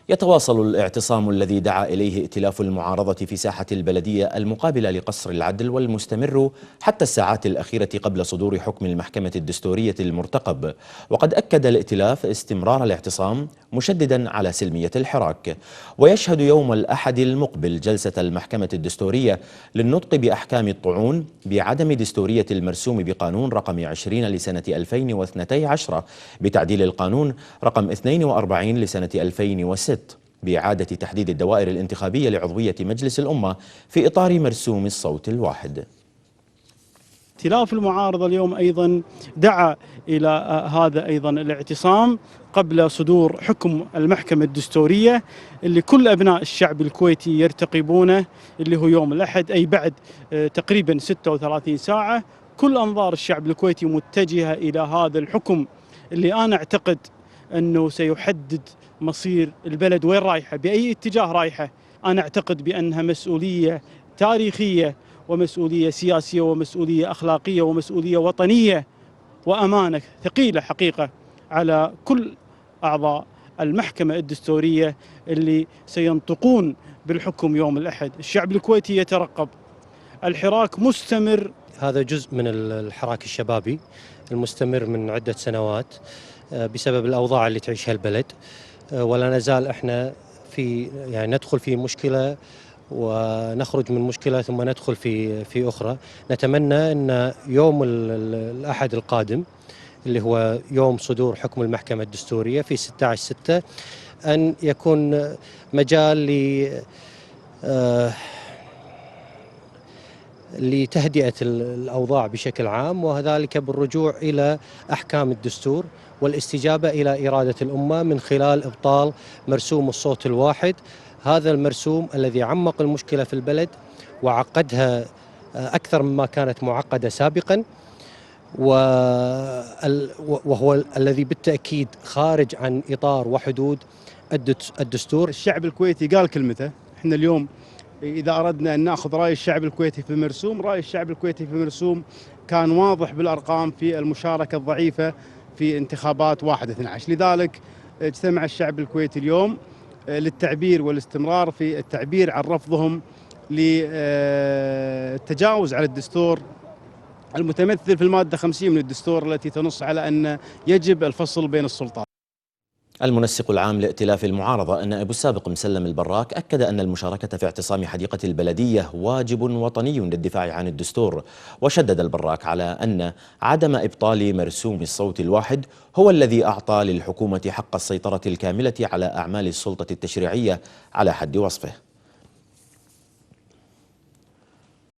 يتواصل الاعتصام الذي دعا إليه ائتلاف المعارضة في ساحة البلدية المقابلة لقصر العدل والمستمر حتى الساعات الأخيرة قبل صدور حكم المحكمة الدستورية المرتقب. وقد أكد الائتلاف استمرار الاعتصام مشددا على سلمية الحراك. ويشهد يوم الأحد المقبل جلسة المحكمة الدستورية للنطق بأحكام الطعون بعدم دستورية المرسوم بقانون رقم 20 لسنة 2012 بتعديل القانون رقم 42 لسنة 2006 بإعادة تحديد الدوائر الانتخابية لعضوية مجلس الأمة في إطار مرسوم الصوت الواحد. ائتلاف المعارضة اليوم أيضا دعا إلى هذا أيضا الاعتصام قبل صدور حكم المحكمة الدستورية اللي كل أبناء الشعب الكويتي يرتقبونه، اللي هو يوم الأحد، أي بعد تقريبا 36 ساعة. كل أنظار الشعب الكويتي متجهة إلى هذا الحكم اللي أنا أعتقد أنه سيحدد مصير البلد وين رايحة، بأي اتجاه رايحة. أنا أعتقد بأنها مسؤولية تاريخية ومسؤولية سياسية ومسؤولية أخلاقية ومسؤولية وطنية وأمانة ثقيلة حقيقة على كل أعضاء المحكمة الدستورية اللي سينطقون بالحكم يوم الأحد. الشعب الكويتي يترقب، الحراك مستمر. هذا جزء من الحراك الشبابي المستمر من عدة سنوات بسبب الأوضاع اللي تعيشها البلد، ولا نزال احنا ندخل في مشكلة ونخرج من مشكلة ثم ندخل في أخرى. نتمنى أن يوم الأحد القادم اللي هو يوم صدور حكم المحكمة الدستورية في 16/6 أن يكون مجال لتهدئة الأوضاع بشكل عام، وذلك بالرجوع إلى أحكام الدستور والاستجابة إلى إرادة الأمة من خلال إبطال مرسوم الصوت الواحد. هذا المرسوم الذي عمق المشكلة في البلد وعقدها أكثر مما كانت معقدة سابقا، وهو الذي بالتأكيد خارج عن إطار وحدود الدستور. الشعب الكويتي قال كلمته. احنا اليوم إذا أردنا أن نأخذ رأي الشعب الكويتي في المرسوم، رأي الشعب الكويتي في المرسوم كان واضح بالأرقام في المشاركة الضعيفة في انتخابات 1/12. لذلك اجتمع الشعب الكويتي اليوم للتعبير والاستمرار في التعبير عن رفضهم للتجاوز على الدستور المتمثل في المادة 50 من الدستور التي تنص على أن يجب الفصل بين السلطات. المنسق العام لائتلاف المعارضة النائب السابق مسلم البراك أكد أن المشاركة في اعتصام حديقة البلدية واجب وطني للدفاع عن الدستور. وشدد البراك على أن عدم إبطال مرسوم الصوت الواحد هو الذي أعطى للحكومة حق السيطرة الكاملة على أعمال السلطة التشريعية على حد وصفه.